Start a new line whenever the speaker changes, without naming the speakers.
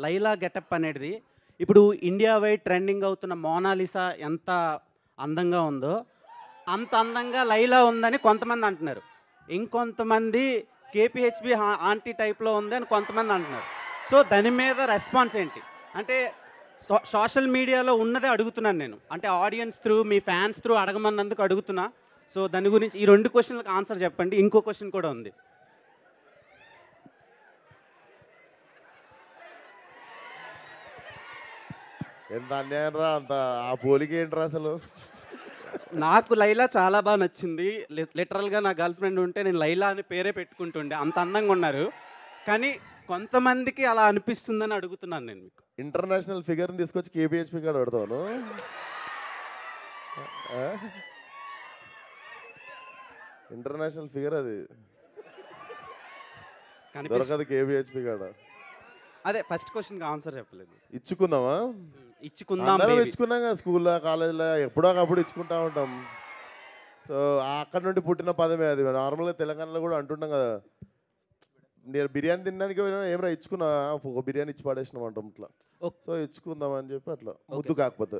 Laila getup అనేది ఇప్పుడు India wide trending అవుతున్న మోనాలిసా ఎంత అందంగా ఉందో, అంత అందంగా లైలా ఉందని కొంతమంది అంటున్నారు. ఇంకొంతమంది కేపీహెచ్‌బీ ఆంటీ టైప్‌లో ఉంది అని కొంతమంది అంటున్నారు. సో, దాని మీద రెస్పాన్స్ ఏంటి? అంటే సోషల్ మీడియాలో ఉన్నదే అడుగుతున్నాను నేను. అంటే ఆడియన్స్ త్రూ, మీ ఫ్యాన్స్ త్రూ అడగమన్నందుకు అడుగుతున్నా. సో, దాని గురించి ఈ 2 క్వెషన్‌లకి ఆన్సర్ చెప్పండి. ఇంకో క్వెషన్ కూడా ఉంది.
ఎంత అన్యాయం రా! అంత ఆ పోలిక ఏంట్రా అసలు?
నాకు లైలా చాలా బా నచ్చింది. లిటరల్‌గా నా గర్ల్ ఫ్రెండ్ ఉంటే నేను లైలా అని పేరే పెట్టుకుంటుండే. అంత అందంగా ఉన్నారు. కానీ కొంతమందికి అలా అనిపిస్తుందని అడుగుతున్నాను నేను మీకు.
ఇంటర్నేషనల్ ఫిగర్‌ని తీసుకొచ్చి కేపీహెచ్‌పీ కాడ పెడతావా నువ్వు? ఆ? ఇంటర్నేషనల్ ఫిగర్ అది.
కనిపిస్
దొరకదు కేపీహెచ్‌పీ కాడ.
అదే ఫస్ట్ క్వెషన్‌కి ఆన్సర్ చెప్పలేదు.
ఇచ్చుకుందామా?
ఇచ్చుకుందాం
అందరం
బేబీ.
ఇచ్చుకున్నాం కదా స్కూల్‌లో, కాలేజీలో ఎప్పుడో ఒకప్పుడు ఇచ్చుకుంటా ఉంటాం. సో, అక్కడి నుండి పుట్టిన పదమే అది. నార్మల్‌గా తెలంగాణలో కూడా అంటుంటాం కదా! నేను బిర్యానీ తినడానికి పోయినా ఏమిరా ఇచ్చుకున్నా ఒక బిర్యానీ ఇచ్చి పడేసినాం అంటాం ఇట్లా.
ఓక్
సో, ఇచ్చుకుందాం అని చెప్పి అట్లా.
ఓకే.
ముద్దు కాకపోతే.